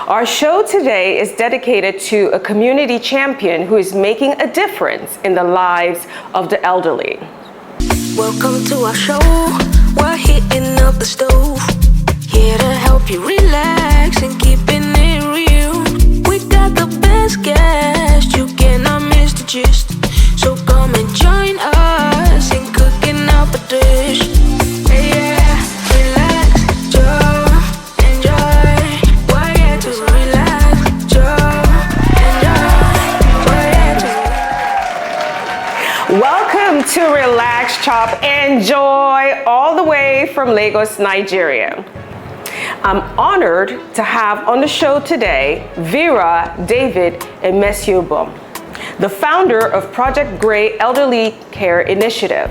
Our show today is dedicated to a community champion who is making a difference in the lives of the elderly. Welcome to our show. We're heating up the stove, here to help you relax and keeping it real. We got the best guest, you cannot miss the gist. So come and join us in cooking up a dish. Hey, yeah, relax, just enjoy. We're here to relax, just enjoy. We're here to Welcome to Relax, Chop, Enjoy, all the way from Lagos, Nigeria. I'm honored to have on the show today Vera David Emesiobum, the founder of Project Grey Elderly Care Initiative.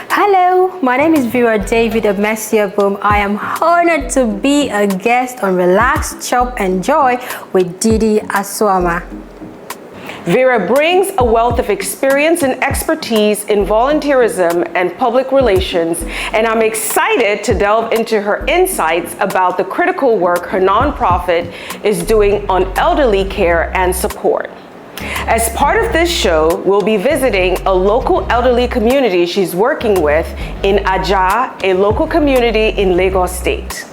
Hello, my name is Vera David Emesiobum. I am honored to be a guest on Relax, Chop, Enjoy with Didi Aswama. Vera brings a wealth of experience and expertise in volunteerism and public relations, and I'm excited to delve into her insights about the critical work her nonprofit is doing on elderly care and support. As part of this show, we'll be visiting a local elderly community she's working with in Aja, a local community in Lagos State.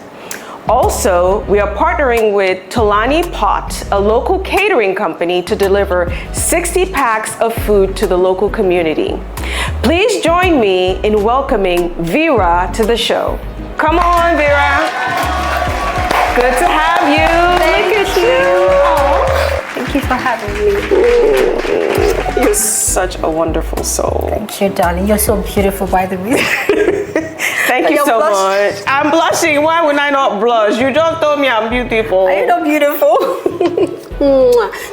Also, we are partnering with Tolani Pot, a local catering company, to deliver 60 packs of food to the local community. Please join me in welcoming Vera to the show. Come on, Vera. Good to have you. Thank Look at you. Thank you for having me. You're such a wonderful soul. Thank you, darling. You're so beautiful, by the way. Thank you You're so blushing. much. I'm blushing. Why would I not blush? You just told me I'm beautiful. Are you not beautiful?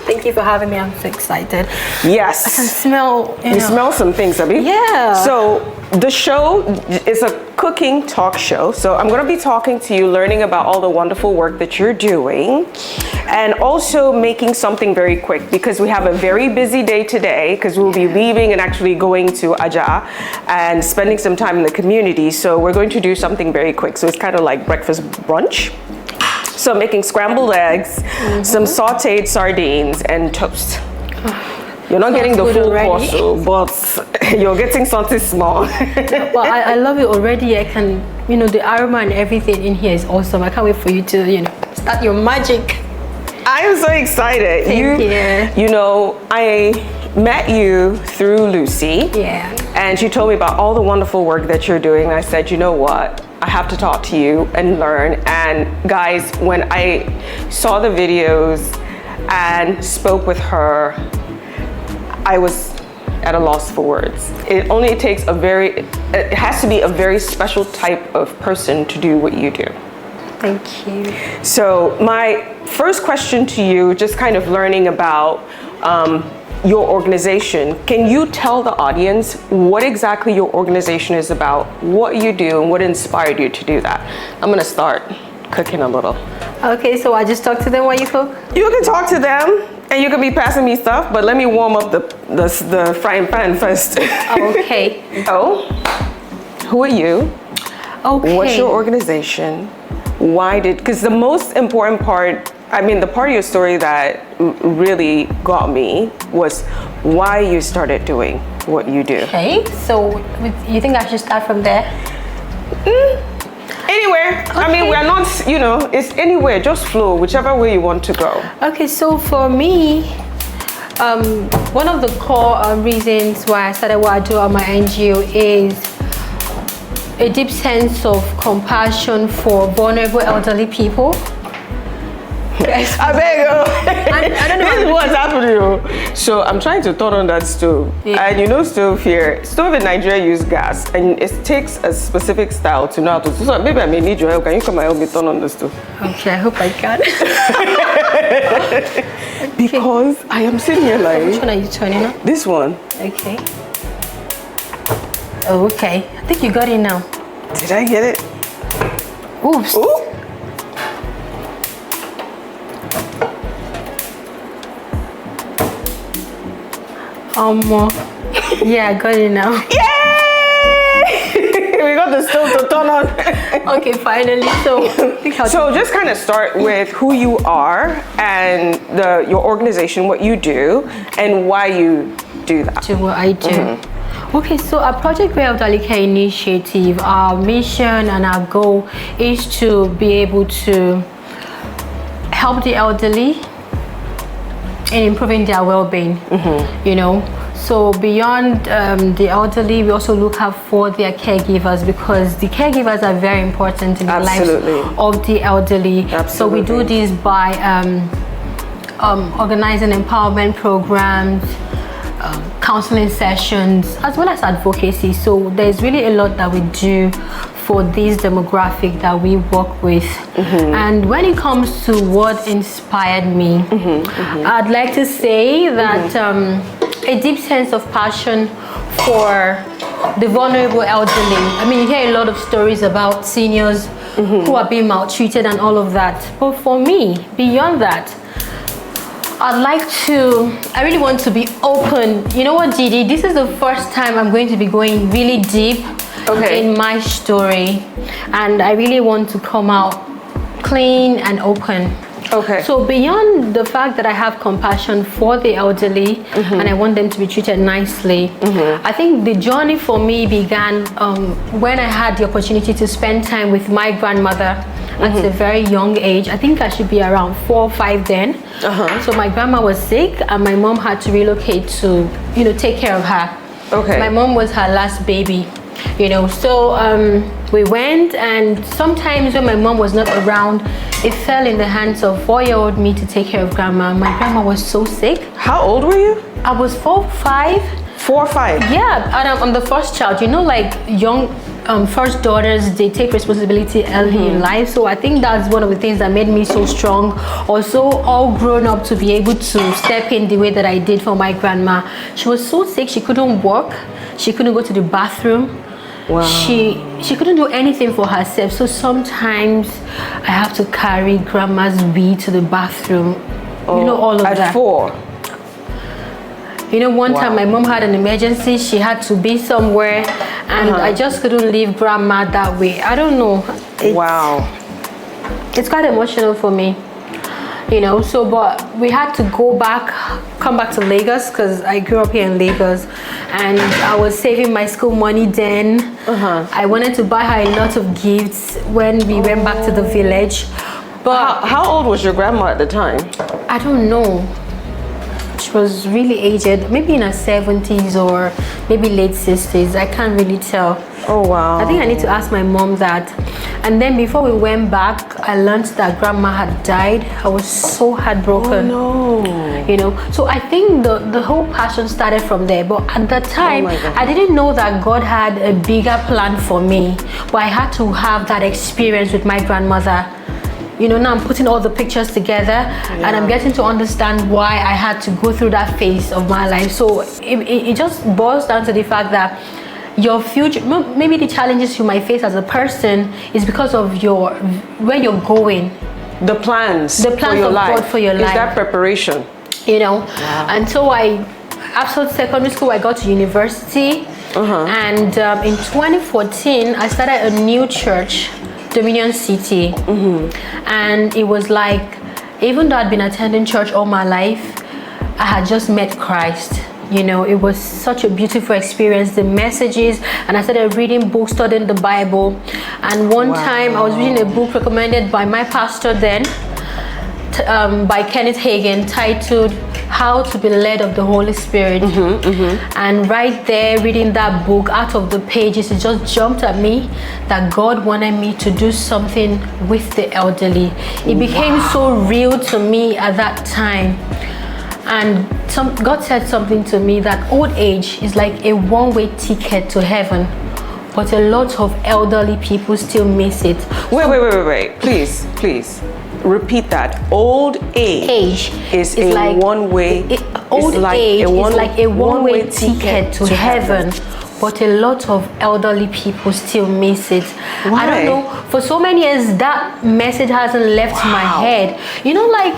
Thank you for having me. I'm so excited. Yes. I can smell. You smell some things, Abby. Yeah. So the show is a cooking talk show. So I'm going to be talking to you, learning about all the wonderful work that you're doing, and also making something very quick because we have a very busy day today because we'll be leaving and actually going to Aja and spending some time in the community. So we're going to do something very quick. So it's kind of like breakfast brunch. So I'm making scrambled eggs, some sauteed sardines, and toast. You're not getting the full course, but you're getting something small. Well, I love it already. I can, the aroma and everything in here is awesome. I can't wait for you to, start your magic. I am so excited. Thank you. I met you through Lucy. Yeah. And she told me about all the wonderful work that you're doing. I said, you know what? I have to talk to you and learn. And guys, when I saw the videos and spoke with her, I was at a loss for words. It has to be a very special type of person to do what you do. Thank you. So my first question to you, just kind of learning about your organization. Can you tell the audience what exactly your organization is about, what you do, and what inspired you to do that? I'm gonna start cooking a little. Okay, so I just talk to them while you cook? You can talk to them, and you can be passing me stuff, but let me warm up the frying pan first. Okay. So, who are you? Okay. What's your organization? Because the most important part, the part of your story that really got me was why you started doing what you do. Okay, so you think I should start from there? Anywhere. Okay. We're not, it's anywhere, just flow, whichever way you want to go. Okay, so for me, one of the core reasons why I started what I do on my NGO is a deep sense of compassion for vulnerable elderly people. Yes. I beg you. I don't know. This is what's happening. So I'm trying to turn on that stove. Yeah. And stove here. Stove in Nigeria use gas, and it takes a specific style to know how to do. So maybe I may need your help. Can you come and help me turn on the stove? Okay, I hope I can. Because I am sitting here like. Which one are you turning on? This one. Okay. Oh, okay. I think you got it now. Did I get it? Oops. Ooh. Yeah, I got it now. Yay! We got the stove to turn on. Okay, finally. So just kind of start with who you are and your organization, what you do, and why you do that. To what I do. Okay, so our Project Vera David Care initiative, our mission and our goal is to be able to help the elderly in improving their well-being. You know, so beyond the elderly, we also look out for their caregivers, because the caregivers are very important in the lives of the elderly. So we do this by organizing empowerment programs, counseling sessions, as well as advocacy. So there's really a lot that we do for this demographic that we work with. And when it comes to what inspired me, I'd like to say that a deep sense of passion for the vulnerable elderly. I mean, you hear a lot of stories about seniors who are being maltreated and all of that. But for me, beyond that, I really want to be open. You know what, Didi? This is the first time I'm going to be going really deep in my story. And I really want to come out clean and open. Okay. So beyond the fact that I have compassion for the elderly and I want them to be treated nicely, I think the journey for me began when I had the opportunity to spend time with my grandmother at a very young age. I think I should be around 4 or 5 then. So my grandma was sick and my mom had to relocate to, you know, take care of her. Okay. My mom was her last baby, you know. So we went, and sometimes when my mom was not around, it fell in the hands of 4-year-old me to take care of grandma. My grandma was so sick. How old were you? I was 4, 5. 4 or 5? Yeah, and I'm the first child. You know, like young first daughters, they take responsibility early in life. So I think that's one of the things that made me so strong. Also, all grown up to be able to step in the way that I did for my grandma. She was so sick, she couldn't walk. She couldn't go to the bathroom. Wow. She couldn't do anything for herself. So sometimes I have to carry grandma's wee to the bathroom. You know, all of that. At 4? You know, one time my mom had an emergency. She had to be somewhere, and I just couldn't leave grandma that way. I don't know. It's quite emotional for me, you know. So, but we had to come back to Lagos, because I grew up here in Lagos, and I was saving my school money then. I wanted to buy her a lot of gifts when we went back to the village. But how old was your grandma at the time? I don't know. She was really aged, maybe in her 70s or maybe late 60s. I can't really tell. Oh wow. I think I need to ask my mom that. And then before we went back, I learned that grandma had died. I was so heartbroken. Oh no. You know, so I think the whole passion started from there. But at that time, I didn't know that God had a bigger plan for me. But I had to have that experience with my grandmother. You know, now I'm putting all the pictures together, and I'm getting to understand why I had to go through that phase of my life. So it just boils down to the fact that your future, maybe the challenges you might face as a person is because of where you're going. The plans of God for your life. Is that preparation? You know, and so after secondary school, I got to university, and in 2014, I started a new church, Dominion City, and it was like, even though I'd been attending church all my life, I had just met Christ. You know, it was such a beautiful experience, the messages, and I started reading books, studying the Bible. And one time I was reading a book recommended by my pastor then, by Kenneth Hagin, titled How to Be Led of the Holy Spirit. And right there, reading that book, out of the pages, it just jumped at me that God wanted me to do something with the elderly. It became so real to me at that time. And God said something to me that old age is like a one-way ticket to heaven, but a lot of elderly people still miss it. Wait. Please. Repeat that. Old age is a one-way. Old age is like a one-way ticket to heaven, but a lot of elderly people still miss it. Why? I don't know. For so many years, that message hasn't left my head. You know, like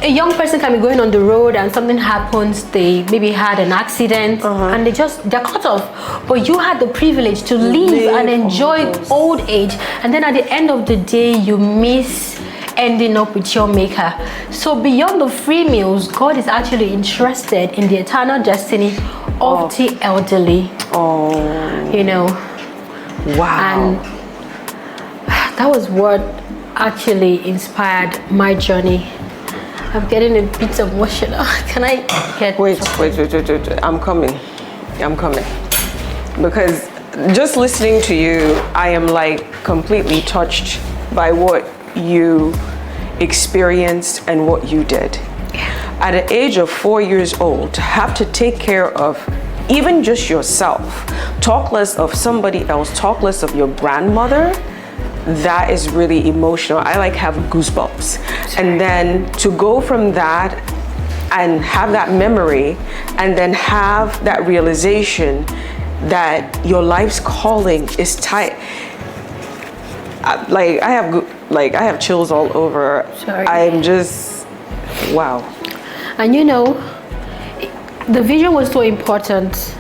a young person can be going on the road and something happens, they maybe had an accident and they're cut off, but you had the privilege to live and enjoy old age, and then at the end of the day you miss ending up with your maker. So beyond the free meals, God is actually interested in the eternal destiny of the elderly. You know. Wow. And that was what actually inspired my journey. I'm getting a bit emotional. Can I get... Wait. I'm coming. Because just listening to you, I am like completely touched by what you experienced and what you did. At the age of 4 years old, to have to take care of even just yourself, talk less of somebody else, talk less of your grandmother, that is really emotional. I like have goosebumps. And then to go from that and have that memory and then have that realization that your life's calling is tight. I have chills all over. Sorry. I'm just, wow. And you know, the vision was so important.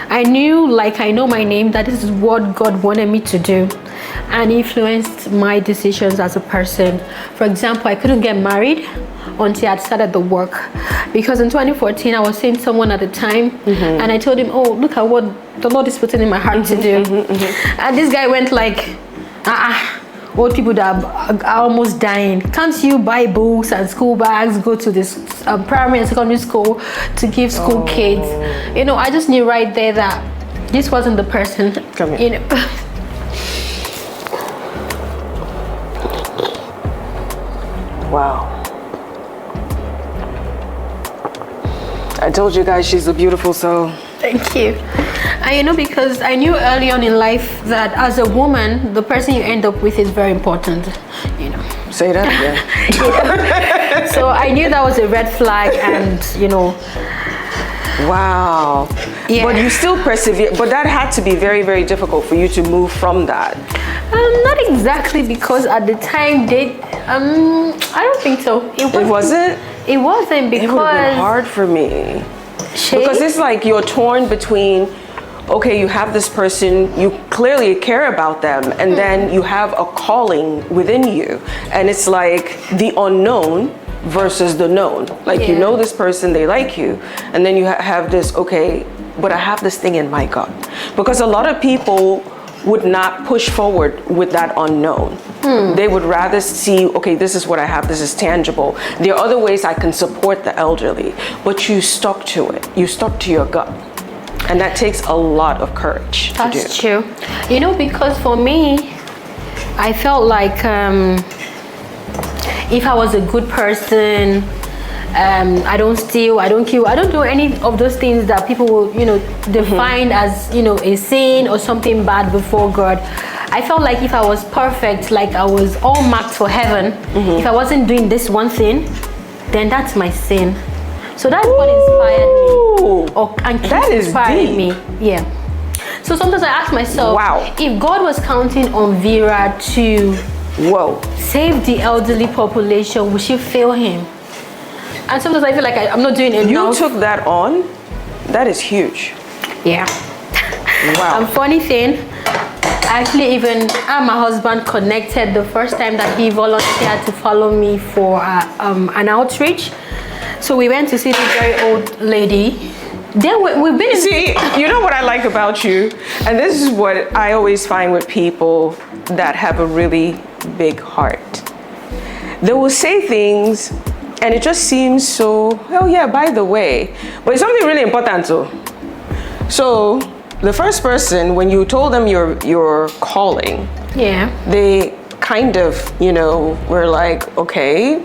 I knew, like I know my name, that this is what God wanted me to do, and influenced my decisions as a person. For example, I couldn't get married until I had started the work, because in 2014 I was seeing someone at the time, and I told him, oh, look at what the Lord is putting in my heart to do. And this guy went like, old people that are almost dying, can't you buy books and school bags, go to this primary and secondary school to give school kids? You know, I just knew right there that this wasn't the person. Come here. You know. Wow. I told you guys she's a beautiful soul. Thank you. And you know, because I knew early on in life that as a woman, the person you end up with is very important, you know. Say that again. So I knew that was a red flag, and you know. Wow. Yeah. But you still persevere. But that had to be very, very difficult for you to move from that. Not exactly, because at the time I don't think so. It wasn't? It wasn't, because it would have been hard for me. Because it's like you're torn between, okay, you have this person, you clearly care about them, and then you have a calling within you. And it's like the unknown versus the known. Like, you know this person, they like you. And then you have this, okay, but I have this thing in my gut. Because a lot of people would not push forward with that unknown. They would rather see, okay, this is what I have, this is tangible. There are other ways I can support the elderly, but you stuck to it. You stuck to your gut. And that takes a lot of courage to do. That's true. You know, because for me, I felt like if I was a good person, I don't steal, I don't kill, I don't do any of those things that people will, you know, define as, you know, a sin or something bad before God. I felt like if I was perfect, like I was all marked for heaven, if I wasn't doing this one thing, then that's my sin. So that's what inspired me, and inspired me. Yeah. So sometimes I ask myself, if God was counting on Vera to save the elderly population, would she fail him? And sometimes I feel like I'm not doing enough. You took that on? That is huge. Yeah. Wow. And funny thing, actually even my husband connected the first time that he volunteered to follow me for an outreach. So we went to see this very old lady. Then we've been See, you know what I like about you? And this is what I always find with people that have a really big heart. They will say things and it just seems so, oh yeah, by the way. But it's something really important too. So the first person, when you told them your calling, they kind of, you know, were like, okay,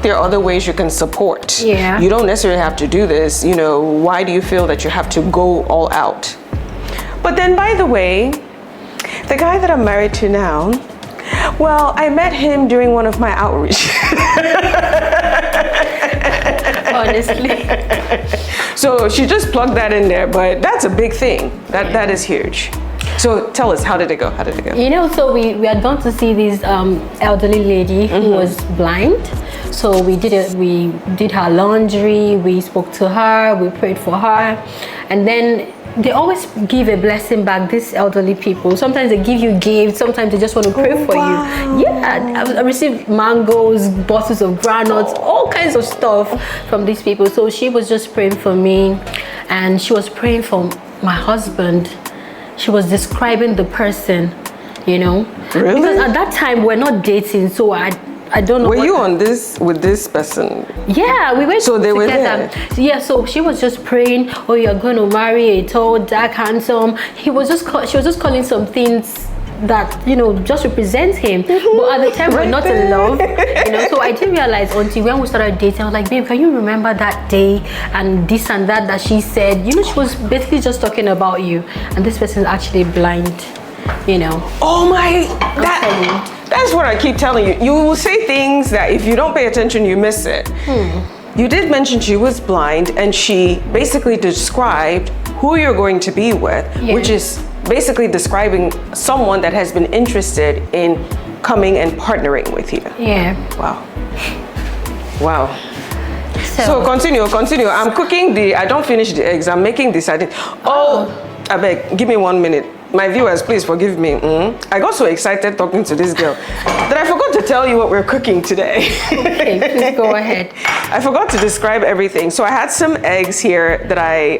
there are other ways you can support. Yeah. You don't necessarily have to do this. You know, why do you feel that you have to go all out? But then, by the way, the guy that I'm married to now, well, I met him during one of my outreach. Honestly. So she just plugged that in there, but that's a big thing. That is huge. So tell us, how did it go? How did it go? You know, so we had gone to see this elderly lady who was blind. So we did it. We did her laundry. We spoke to her. We prayed for her, and then they always give a blessing back. These elderly people. Sometimes they give you gifts. Sometimes they just want to pray for you. Yeah, I received mangoes, bottles of granules, all kinds of stuff from these people. So she was just praying for me, and she was praying for my husband. She was describing the person, you know. Really? Because at that time we're not dating, so I don't know. Were you on this with this person? Yeah, we went. So they were there. Yeah, so she was just praying. Oh, you're going to marry a tall, dark, handsome. She was just calling some things that, you know, just represent him. But at the time we're not in love, you know. So I didn't realize until when we started dating. I was like, babe, can you remember that day and this and that she said? You know, she was basically just talking about you, and this person is actually blind, you know. Oh my, that's what I keep telling you. You will say things that if you don't pay attention, you miss it. You did mention she was blind, and she basically described who you're going to be with, which is basically describing someone that has been interested in coming and partnering with you. Yeah. Wow. So continue. I'm cooking I don't finish the eggs. I'm making the sardine. Oh, I beg, give me 1 minute. My viewers, please forgive me. I got so excited talking to this girl that I forgot to tell you what we're cooking today. Okay, please go ahead. I forgot to describe everything. So I had some eggs here that I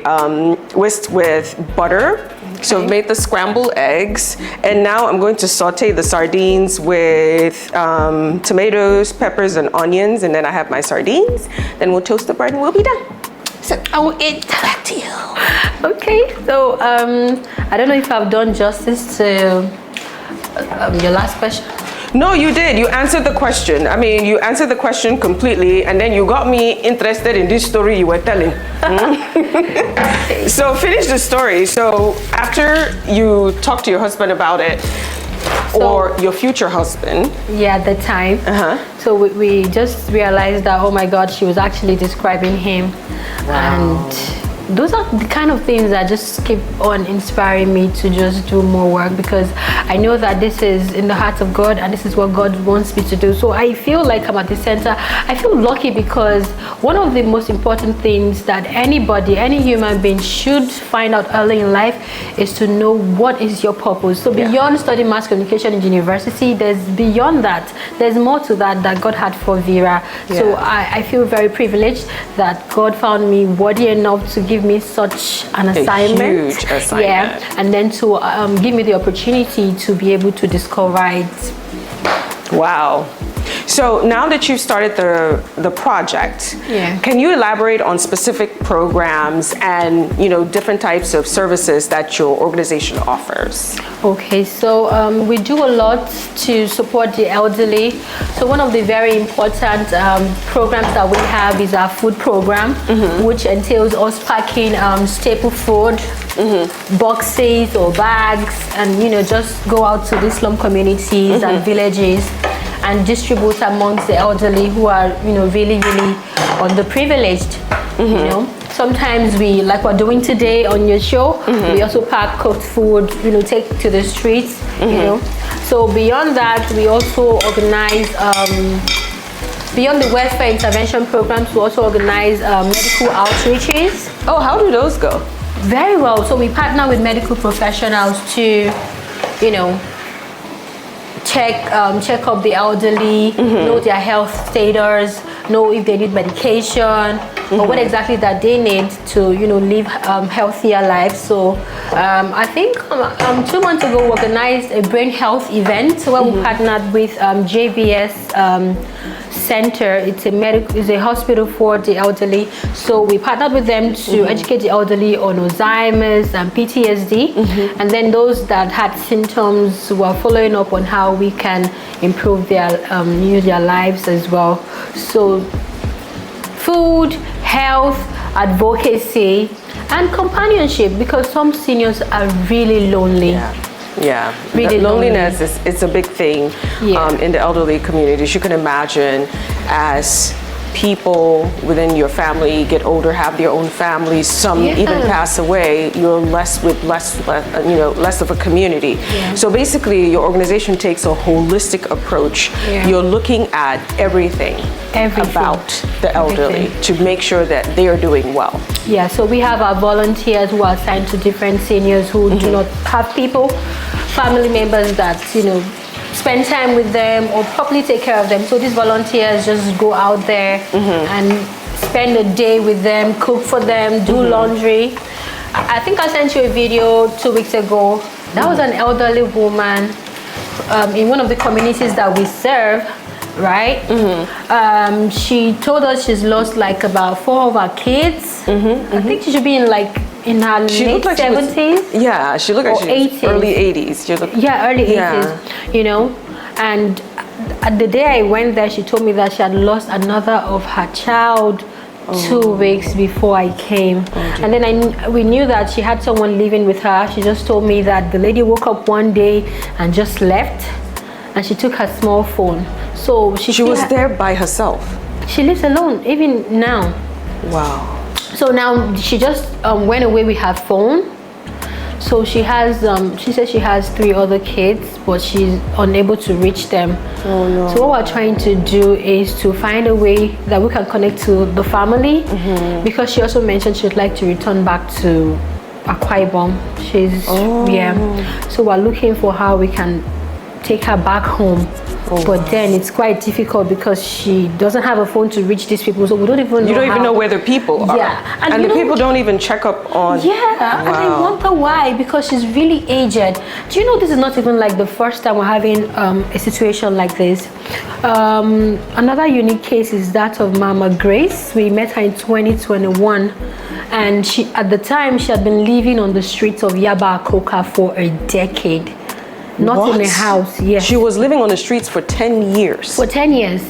whisked with butter. Okay. So I've made the scrambled eggs. And now I'm going to saute the sardines with tomatoes, peppers, and onions. And then I have my sardines. Then we'll toast the bread and we'll be done. So I will eat back to you. Okay, so I don't know if I've done justice to your last question. No, you did. You answered the question. I mean, you answered the question completely, and then you got me interested in this story you were telling. So finish the story. So after you talked to your husband about it, or your future husband. Yeah, at the time. So we just realized that, oh my God, she was actually describing him. Wow. And those are the kind of things that just keep on inspiring me to just do more work, because I know that this is in the heart of God and this is what God wants me to do. So I feel like I'm at the center. I feel lucky because one of the most important things that anybody, any human being should find out early in life is to know what is your purpose. So beyond studying mass communication in university, there's beyond that. There's more to that God had for Vera. So I feel very privileged that God found me worthy enough to give me such an assignment. A huge assignment. Yeah, and then to give me the opportunity to be able to discover it. Wow. So now that you've started the project, can you elaborate on specific programs and, you know, different types of services that your organization offers? Okay, so we do a lot to support the elderly. So one of the very important programs that we have is our food program, which entails us packing staple food, boxes or bags, and, you know, just go out to these slum communities and villages and distribute amongst the elderly who are, you know, really underprivileged. You know, sometimes we, like we're doing today on your show, we also pack cooked food, you know, take to the streets. You know, so beyond that, we also organize beyond the welfare intervention programs. We also organize medical outreaches. Oh, how do those go? Very well. So we partner with medical professionals to, you know, check up the elderly, know their health status, know if they need medication, or what exactly that they need to, you know, live healthier lives. So I think 2 months ago we organized a brain health event where we partnered with JBS Center. It's a hospital for the elderly. So we partnered with them to educate the elderly on Alzheimer's and PTSD, and then those that had symptoms were following up on how we can improve their their lives as well. So food, health, advocacy, and companionship, because some seniors are really lonely. Yeah, really loneliness is a big thing in the elderly communities. You can imagine, as people within your family get older, have their own families, some Yeah. even pass away, you're less of a community. Yeah. So basically, your organization takes a holistic approach. Yeah. You're looking at everything about the elderly to make sure that they are doing well. Yeah, so we have our volunteers who are assigned to different seniors who do not have people, family members that, spend time with them or properly take care of them. So these volunteers just go out there and spend a day with them, cook for them, do laundry. I think I sent you a video 2 weeks ago. That was an elderly woman in one of the communities that we serve, right? She told us she's lost like about 4 of her kids. I think she should be in her late 70s. She looked like she was 80s. early 80s. Early 80s, And at the day I went there, she told me that she had lost another of her child 2 weeks before I came. And then we knew that she had someone living with her. She just told me that the lady woke up one day and just left, and she took her small phone. So she was there by herself. She lives alone even now. Wow. So now she just went away with her phone. So she has, she says she has 3 other kids, but she's unable to reach them. Oh no. So what we're trying to do is to find a way that we can connect to the family, because she also mentioned she'd like to return back to Akwa Ibom. So we're looking for how we can take her back home. But then it's quite difficult because she doesn't have a phone to reach these people, so we don't even know. You don't even know where the people are. Yeah, and the people don't even check up on. Yeah, and I wonder why, because she's really aged. Do you know this is not even like the first time we're having a situation like this? Another unique case is that of Mama Grace. We met her in 2021, and at the time she had been living on the streets of Yaba Akoka for a decade. Not in a house, yes. She was living on the streets for 10 years. For 10 years.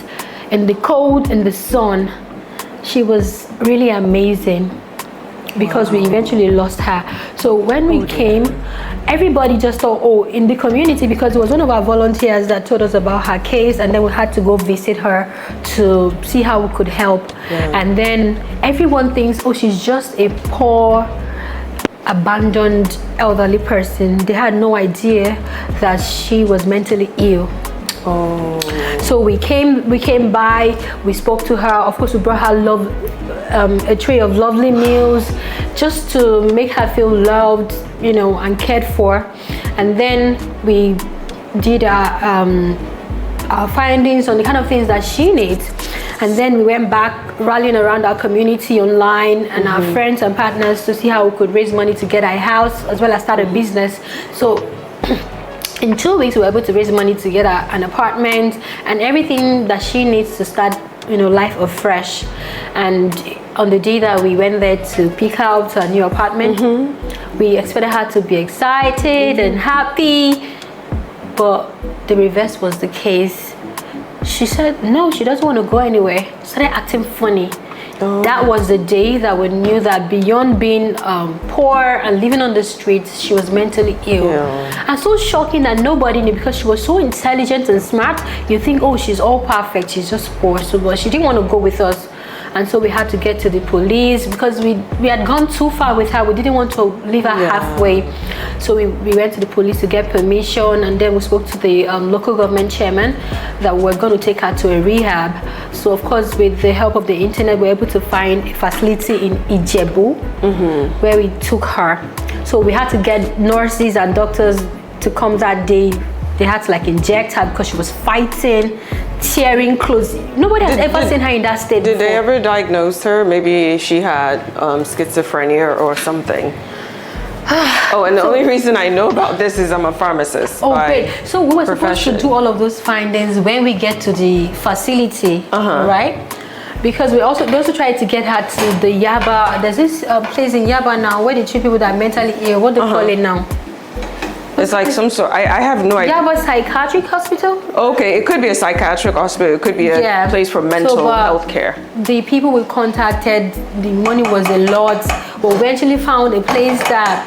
In the cold, in the sun. She was really amazing because we eventually lost her. So when we came, everybody just thought, in the community, because it was one of our volunteers that told us about her case, and then we had to go visit her to see how we could help. Yeah. And then everyone thinks, she's just a poor, abandoned elderly person. They had no idea that she was mentally ill. So we came by, we spoke to her. Of course, we brought her a tray of lovely meals just to make her feel loved, and cared for. And then we did our findings on the kind of things that she needs. And then we went back rallying around our community online and our friends and partners to see how we could raise money to get a house as well as start a business. So in 2 weeks, we were able to raise money to get an apartment and everything that she needs to start, life afresh. And on the day that we went there to pick out a new apartment, we expected her to be excited and happy, but the reverse was the case. She said no, she doesn't want to go anywhere. She started acting funny. That was the day that we knew that beyond being poor and living on the streets, she was mentally ill. And so shocking that nobody knew, because she was so intelligent and smart. You think, she's all perfect, she's just poor. But she didn't want to go with us. And so we had to get to the police because we had gone too far with her. We didn't want to leave her halfway. So we went to the police to get permission, and then we spoke to the local government chairman that we're going to take her to a rehab. So of course, with the help of the internet, we were able to find a facility in Ijebu where we took her. So we had to get nurses and doctors to come that day. They had to inject her because she was fighting, tearing clothes. Nobody has ever seen her in that state before. Did they ever diagnose her? Maybe she had schizophrenia or something. And the only reason I know about this is I'm a pharmacist. Great. So we were supposed to do all of those findings when we get to the facility, right? Because they also tried to get her to the Yaba. There's this place in Yaba now where they treat people that are mentally ill. What do they call it now? It's like some sort. I have no idea. Yaba Psychiatric Hospital. Okay, it could be a psychiatric hospital. It could be a place for mental health care. The people we contacted, the money was a lot. We eventually found a place that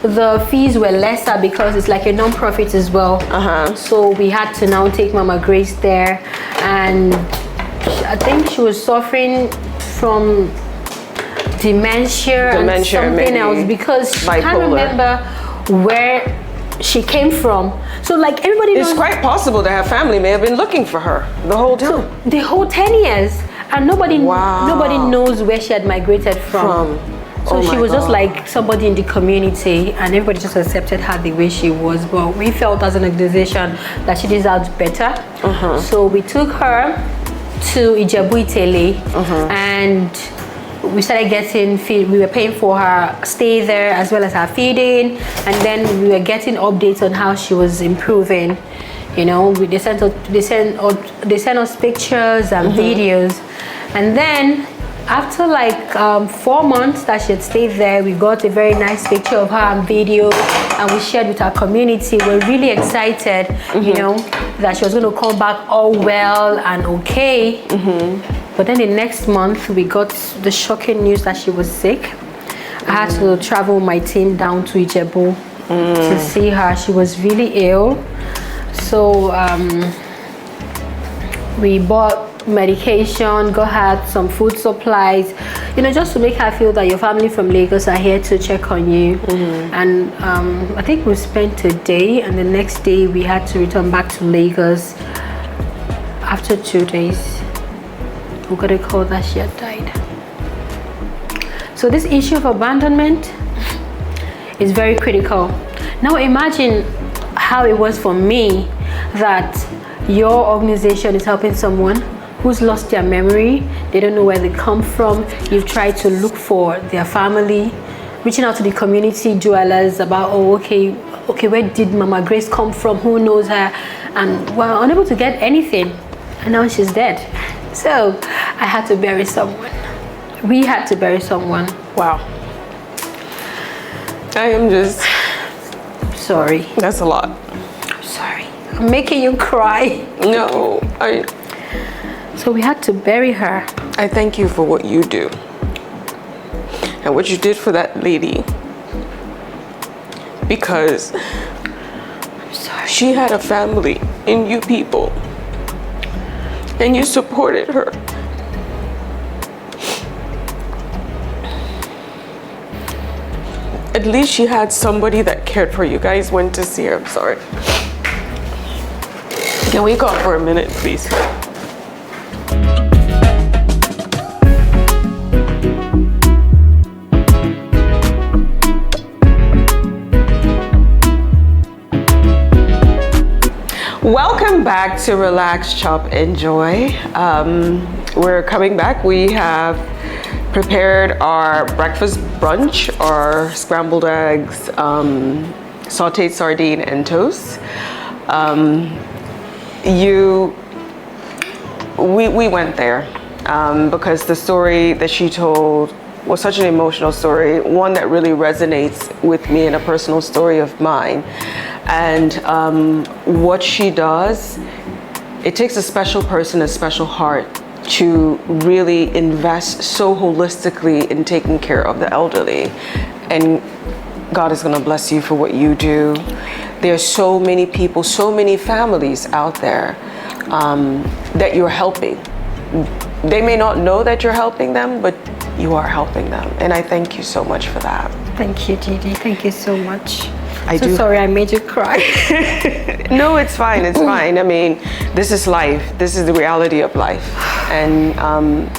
the fees were lesser because it's like a non-profit as well. So we had to now take Mama Grace there, and I think she was suffering from dementia and something maybe. else, because she can't Bipolar. remember where she came from. So like everybody It's knows quite possible that her family may have been looking for her the whole time. the whole 10 years, and nobody Wow. knows where she had migrated from. So Oh she my was just God. like somebody in the community, and everybody just accepted her the way she was. But we felt as an organization that she deserved better. So we took her to Ijebu, Italy, and we started getting feed. We were paying for her stay there as well as her feeding, and then we were getting updates on how she was improving. You know, they sent us pictures and videos, and then after like 4 months that she had stayed there, we got a very nice picture of her and video, and we shared with our community. We're really excited, you know, that she was going to come back all well and okay. But then the next month, we got the shocking news that she was sick. I had to travel my team down to Ijebu to see her. She was really ill. So we bought medication, got her some food supplies, you know, just to make her feel that your family from Lagos are here to check on you. And I think we spent a day, and the next day we had to return back to Lagos. After 2 days, we got a call that she had died. So this issue of abandonment is very critical. Now imagine how it was for me that your organization is helping someone who's lost their memory. They don't know where they come from. You've tried to look for their family, reaching out to the community dwellers about, oh, okay, where did Mama Grace come from? Who knows her? And we're unable to get anything. And now she's dead. So I had to bury someone. We had to bury someone. Wow. I am just... Sorry. That's a lot. I'm sorry. I'm making you cry. No, So we had to bury her. I thank you for what you do and what you did for that lady, because she had a family in you people and you supported her. At least she had somebody that cared for you. Guys went to see her. I'm sorry. Can we go for a minute, please? Welcome back to Relax, Chop, Enjoy. We're coming back. We have prepared our breakfast brunch, our scrambled eggs, sauteed sardine, and toast. We went there because the story that she told was such an emotional story, one that really resonates with me and a personal story of mine. And what she does, it takes a special person, a special heart to really invest so holistically in taking care of the elderly. And God is gonna bless you for what you do. There are so many people, so many families out there that you're helping. They may not know that you're helping them, but you are helping them. And I thank you so much for that. Thank you, Didi. Thank you so much. I So do. sorry I made you cry. No, it's fine. It's fine. I mean, this is life. This is the reality of life. And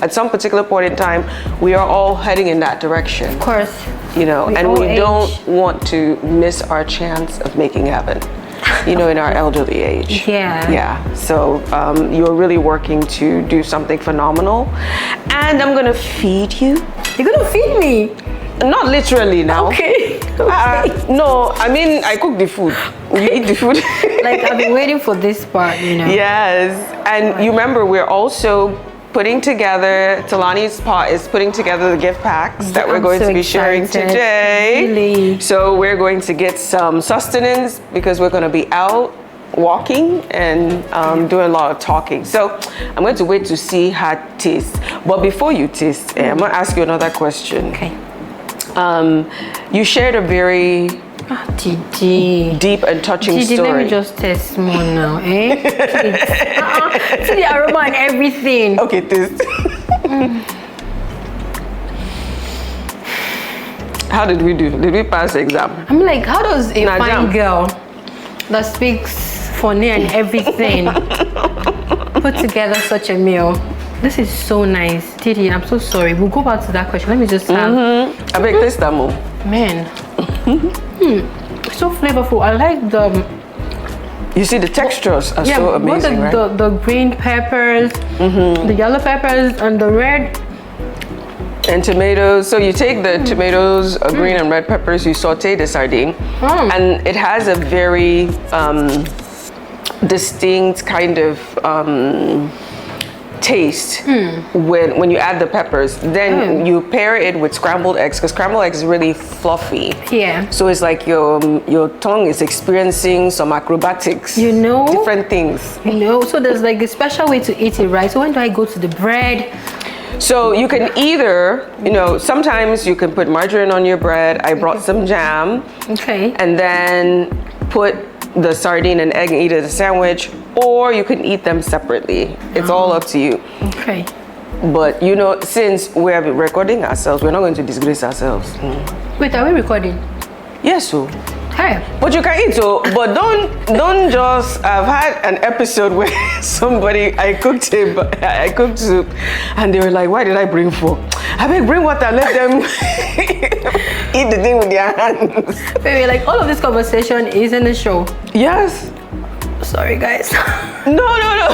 at some particular point in time, we are all heading in that direction. Of course. You know, We and all we age. don't want to miss our chance of making heaven, you know, in our elderly age. Yeah. Yeah. So you're really working to do something phenomenal. And I'm going to feed you. You're gonna feed me. Not literally now. Okay. No, I mean, I cook the food. We eat the food. Like I've been waiting for this part, you know. Yes. And you remember, we're also putting together, Talani's pot is putting together the gift packs that we're I'm going so to be sharing excited. today. Really? So we're going to get some sustenance because we're going to be out walking and doing a lot of talking. So I'm going to wait to see her taste. But before you taste, I'm going to ask you another question. Okay. You shared a very Didi. Deep and touching Didi, story. let me just taste more now, eh? See the aroma and everything. Okay, taste. How did we do? Did we pass the exam? I'm like, how does a Nah, fine jam. girl that speaks funny and everything put together such a meal? This is so nice. Didi, I'm so sorry. We'll go back to that question. Let me just have... I beg this time. Man. So flavorful. I like the... You see, the textures are so amazing, right? The green peppers, the yellow peppers, and the red. And tomatoes. So you take the tomatoes, green and red peppers, you saute the sardine, and it has a very distinct kind of taste when you add the peppers. Then you pair it with scrambled eggs, because scrambled eggs is really fluffy. Yeah. So it's like your tongue is experiencing some acrobatics. You know? Different things. You know, so there's like a special way to eat it, right? So when do I go to the bread? So you can either, sometimes you can put margarine on your bread. I brought some jam. Okay. And then put the sardine and egg and eat it as a sandwich, or you can eat them separately. It's all up to you. Okay. But since we're recording ourselves, we're not going to disgrace ourselves. Wait, are we recording? Yes, so. Hey. But you can eat, so. But don't just. I've had an episode where I cooked soup, and they were like, "Why did I bring fork? I mean, bring water. Let them eat the thing with their hands." Wait, like all of this conversation is in the show. Yes. Sorry, guys. No.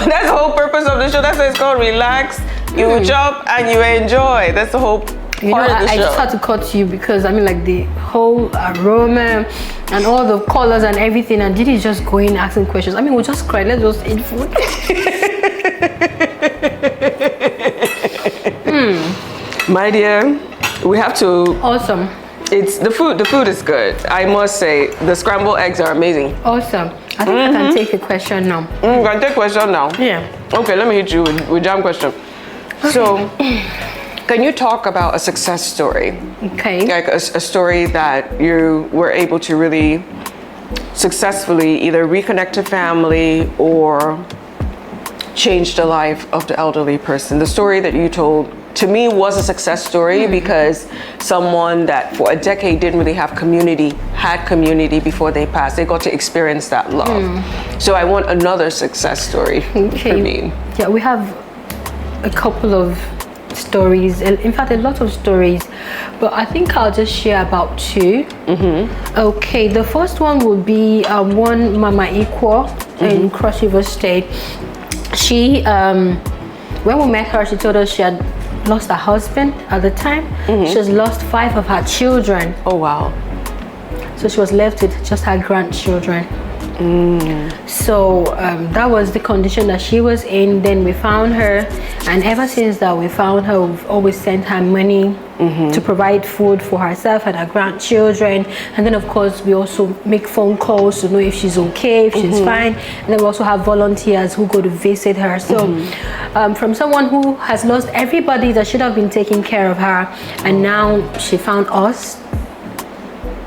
That's the whole purpose of the show. That's why it's called Relax. You chop and you enjoy. That's the whole part of the show. I just had to cut you because like the whole aroma and all the colors and everything, and Didi is just going asking questions. We'll just cry. Let's just eat food. My dear, we have to. Awesome. It's the food. The food is good. I must say, the scrambled eggs are amazing. Awesome. I think I can take a question now. You can take question now. Yeah. Okay, let me hit you with jam question. Okay. So, can you talk about a success story? Okay. Like a story that you were able to really successfully either reconnect to family or change the life of the elderly person. The story that you told to me was a success story because someone that for a decade didn't really have community, had community before they passed. They got to experience that love. So I want another success story for me. Yeah, we have a couple of stories, in fact a lot of stories, but I think I'll just share about two. Okay, the first one would be one Mama Equal in Cross River State. She when we met her, she told us she had lost her husband at the time. She has lost 5 of her children. Oh wow. So she was left with just her grandchildren. So that was the condition that she was in. Then we found her, and ever since that we found her, we've always sent her money to provide food for herself and her grandchildren. And then of course we also make phone calls to know if she's okay, if she's fine. And then we also have volunteers who go to visit her. So from someone who has lost everybody that should have been taking care of her, and now she found us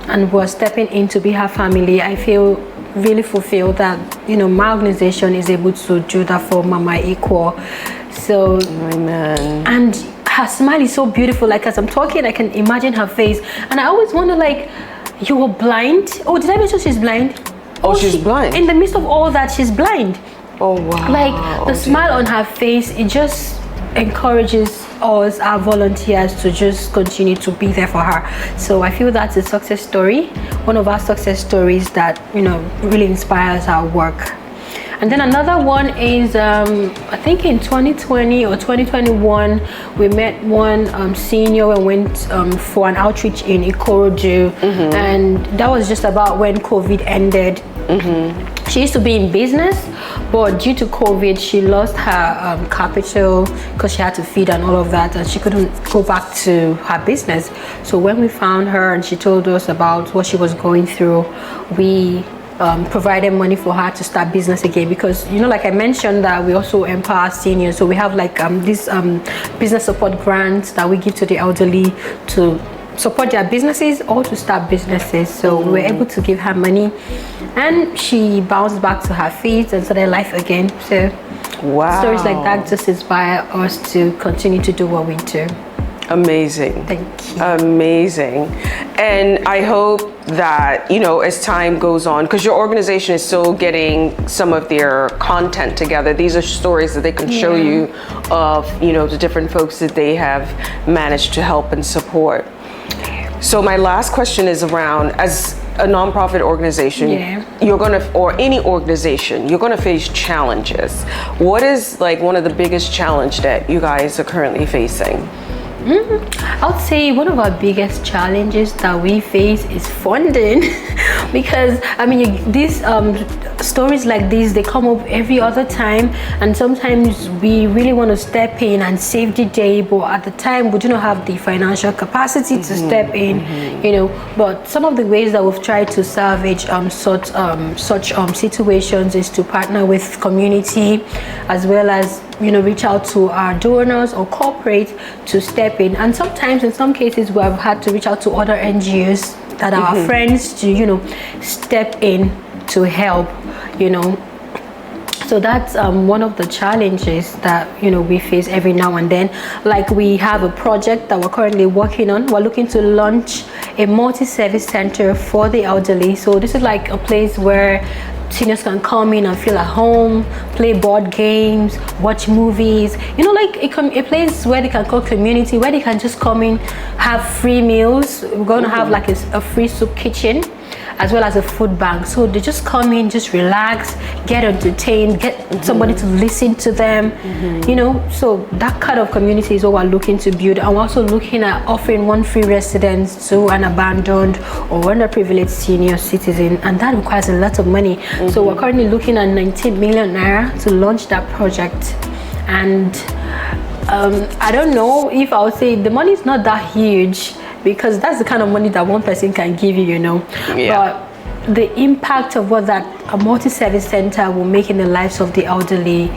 and we're stepping in to be her family, I feel really fulfilled that my organization is able to do that for Mama Equal. So Amen. And her smile is so beautiful. Like as I'm talking, I can imagine her face, and I always wonder, like, you were blind? Oh, did I mention she's blind? Oh, she's blind. In the midst of all that, she's blind. Oh wow. Like the smile on her face, it just encourages us, our volunteers, to just continue to be there for her. So I feel that's a success story, one of our success stories that really inspires our work. And then another one is I think in 2020 or 2021 we met one senior and went for an outreach in Ikorodu, and that was just about when COVID ended. She used to be in business, but due to COVID, she lost her capital because she had to feed and all of that, and she couldn't go back to her business. So when we found her and she told us about what she was going through, we provided money for her to start business again, because like I mentioned that we also empower seniors. So we have like this business support grants that we give to the elderly to support their businesses or to start businesses. So we were able to give her money, and she bounced back to her feet and started life again. So Wow. stories like that just inspire us to continue to do what we do. Amazing. Thank you. Amazing. And I hope that, you know, as time goes on, because your organization is still getting some of their content together. These are stories that they can show you of, you know, the different folks that they have managed to help and support. So my last question is around, as a nonprofit organization, you're gonna, or any organization, you're gonna face challenges. What is like one of the biggest challenge that you guys are currently facing? I would say one of our biggest challenges that we face is funding, because I mean these stories like these, they come up every other time, and sometimes we really want to step in and save the day, but at the time we do not have the financial capacity to step in, you know. But some of the ways that we've tried to salvage such situations is to partner with community, as well as, you know, reach out to our donors or corporate to step in. And sometimes in some cases we have had to reach out to other NGOs that are our friends to, you know, step in to help, you know. So that's one of the challenges that, you know, we face every now and then. Like, we have a project that we're currently working on. We're looking to launch a multi-service center for the elderly. So this is like a place where seniors can come in and feel at home, play board games, watch movies, you know, like a place where they can call community, where they can just come in, have free meals. We're going to have like a free soup kitchen, as well as a food bank. So they just come in, just relax, get entertained, get somebody to listen to them, you know. So that kind of community is what we're looking to build. And we're also looking at offering one free residence to an abandoned or underprivileged senior citizen, and that requires a lot of money. So we're currently looking at 19 million naira to launch that project. And I don't know if I would say the money is not that huge, because that's the kind of money that one person can give you, you know. But the impact of what that a multi-service center will make in the lives of the elderly,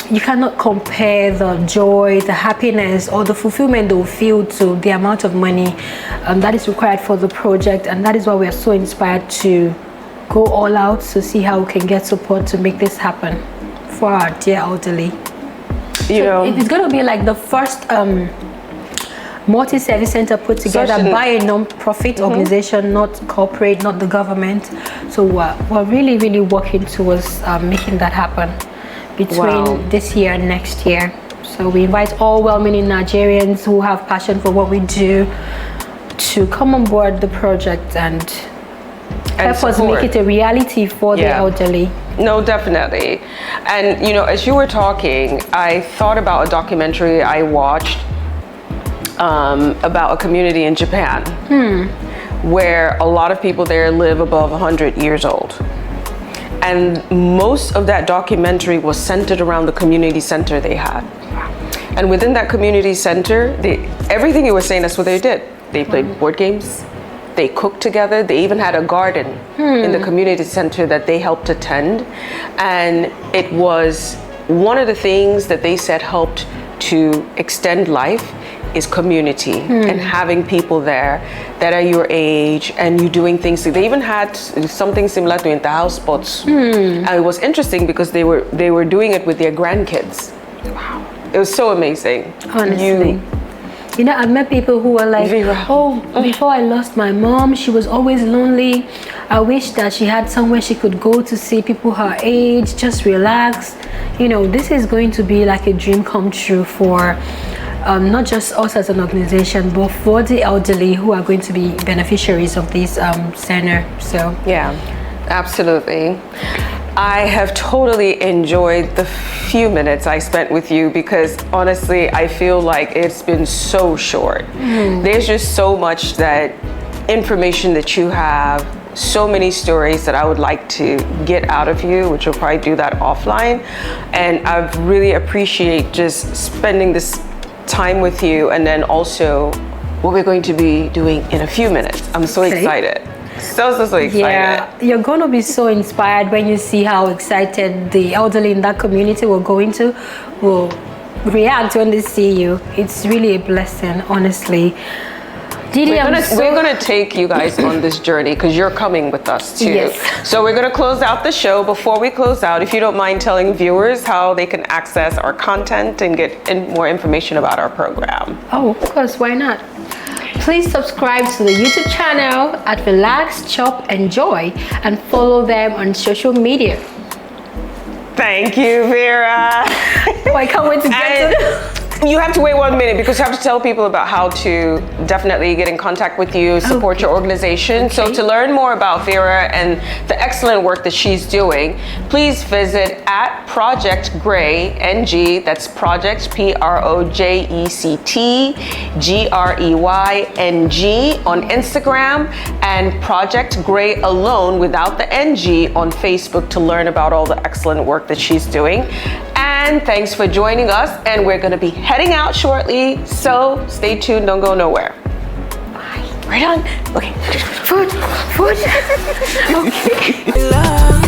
you cannot compare the joy, the happiness, or the fulfillment they'll feel to the amount of money that is required for the project. And that is why we are so inspired to go all out to see how we can get support to make this happen for our dear elderly. You know, it's going to be like the first multi-service center put together by a non-profit organization, not corporate, not the government. So we're really, really working towards making that happen between this year and next year. So we invite all well-meaning Nigerians who have passion for what we do to come on board the project and help us make it a reality for the elderly. No, definitely. And, you know, as you were talking, I thought about a documentary I watched about a community in Japan where a lot of people there live above 100 years old. And most of that documentary was centered around the community center they had. And within that community center, everything you were saying, that's what they did. They played board games, they cooked together, they even had a garden in the community center that they helped attend. And it was one of the things that they said helped to extend life is community and having people there that are your age and you doing things. They even had something similar to inter-house sports. And it was interesting because they were doing it with their grandkids. Wow. It was so amazing. Honestly. You know, I've met people who are like, before I lost my mom, she was always lonely. I wish that she had somewhere she could go to see people her age, just relax. You know, this is going to be like a dream come true for not just us as an organization, but for the elderly who are going to be beneficiaries of this center. So yeah, absolutely. I have totally enjoyed the few minutes I spent with you, because honestly, I feel like it's been so short. There's just so much that information that you have, so many stories that I would like to get out of you, which we'll probably do that offline. And I really appreciate just spending this time with you, and then also what we're going to be doing in a few minutes. I'm so excited. So excited. Yeah, you're going to be so inspired when you see how excited the elderly in that community will react when they see you. It's really a blessing, honestly. Didi, we're gonna take you guys on this journey because you're coming with us too. Yes. So we're gonna close out the show. Before we close out, if you don't mind telling viewers how they can access our content and get more information about our program. Oh, of course, why not? Please subscribe to the YouTube channel at Relax, Chop, Enjoy and follow them on social media. Thank you, Vera. Oh, I can't wait to get to You have to wait 1 minute because you have to tell people about how to definitely get in contact with you, support your organization. So to learn more about Vera and the excellent work that she's doing, please visit at Project Grey NG. That's Project PROJECT GREYNG on Instagram, and Project Grey Alone without the NG on Facebook to learn about all the excellent work that she's doing. And thanks for joining us, and we're going to be heading out shortly, so stay tuned, don't go nowhere. Bye. Right on. Okay. Food. Love.